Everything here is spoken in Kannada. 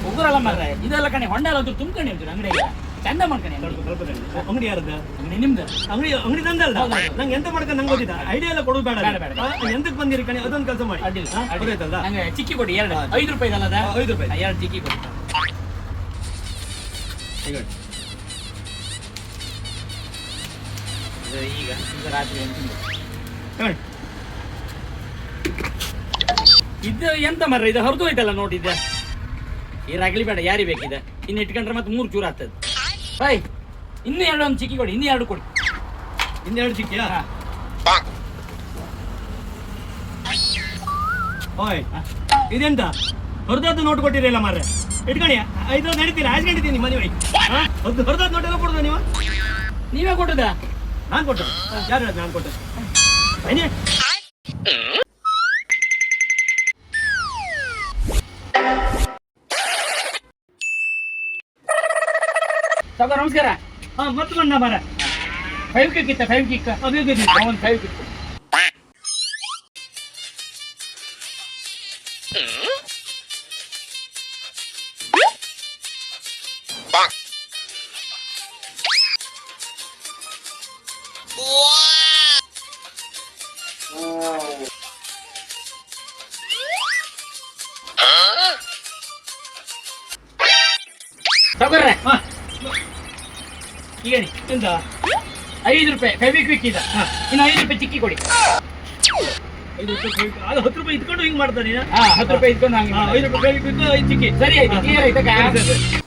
ಉಗುರಲ್ಲ ಮಾರ್ರೆ, ಇದೆಲ್ಲ ಕಣೆ ಹೊಂಡಲ್ಲ ಒಂದು ತುಂಬ್ಕಣಿ ಉಂಟು ಅಂಗಡಿಗೆ ಚಂದ ಮಾಡ್ಕಣಿ. ಅಂಗಡಿ ಯಾರದ? ಅಂಗಡಿ ನಿಮ್ದು. ಅಂಗಡಿ ನಂದಲ್ಲ. ನಂಗೆ ಎಂತ ಮಾಡ್ಕೊಂಡು ನಂಗೆ ಗೊತ್ತಿಲ್ಲ, ಐಡಿಯಾ ಎಲ್ಲ ಕೊಡೋದು ಬೇಡ. ಎಂತಕ್ಕೆ ಬಂದಿರಿ ಕಣೆ ಅದೊಂದು ಕೆಲಸ ಮಾಡಿ. ಅಡ್ಡಿಲ್ಲ, ನಂಗೆ ಚಿಕ್ಕಿ ಕೊಡಿ ಎರಡು. 5 ರೂಪಾಯಿ ಅಲ್ಲದ? 5 ರೂಪಾಯಿ. 2 ಚಿಕ್ಕಿ ಕೊಡಿ. ಈಗ ರಾತ್ರಿ ಇದು ಎಂತ ಮರ್ರ, ಇದು ಹೊರದು ಹೋಯ್ತಲ್ಲ ನೋಟಿದ್ದೆ. ಇರಾಗ್ಲಿ ಬೇಡ, ಯಾರಿ ಬೇಕಿದೆ. ಇನ್ನು ಇಟ್ಕೊಂಡ್ರೆ ಮತ್ತೆ 3 ಚೂರು ಆಗ್ತದೆ. ಬಾಯ್, ಇನ್ನು 2 ಒಂದು ಚಿಕ್ಕಿ ಕೊಡಿ. ಇನ್ನು 2 ಕೊಡಿ. ಇನ್ನು 2 ಚಿಕ್ಕಿಯಾ? ಓಯ್, ಇದೆಂತ ಹೊರದದ್ದು ನೋಟ್ ಕೊಟ್ಟಿರಲ್ಲ ಮಾರ್ರೆ, ಇಟ್ಕಣಿ. 5 ನಡೀತೀರಾ? 5 ಗಂಟೆ ಮನೆ ಹೋಗಿ ಹೊರದದ್ದು ನೋಟ್ ಎಲ್ಲ ಕೊಡುದ ನೀವು? ನೀವೇ ಕೊಟ್ಟದ? ನಾನು ಕೊಟ್ಟದ್ದು. ಯಾರು ಹೇಳ ನಾನು ಕೊಟ್ಟದ್ದು? ಸಾಕ ನಮಸ್ಕಾರ. ಮತ್ತೆ ಬಣ್ಣ ಮಾರ. 5 ಕಿಕ್ ಇತ್ತ? 5 ಕಿಕ್ ಒಂದು 5 ಕಿಕ್. ಈಗ ಎಂತ 5 ರೂಪಾಯಿ ಫೆವಿಕ್ವಿಕ್ ಇದೆ. ಇನ್ನು 5 ರೂಪಾಯಿ ಚಿಕ್ಕಿ ಕೊಡಿ. 5 ರೂಪಾಯಿ ಅದು 10 ರೂಪಾಯಿ ಇಟ್ಕೊಂಡು ಹಿಂಗೆ ಮಾಡ್ತಾನೆ. 10 ರೂಪಾಯಿ ಇಟ್ಕೊಂಡು ಹಂಗೆ 5 ರೂಪಾಯಿ ಫೆವಿಕ್ವಿಕ್ 5 ಚಿಕ್ಕಿ. ಸರಿ ಆಯ್ತು, ಕ್ಲಿಯರ್ ಆಯ್ತಾ?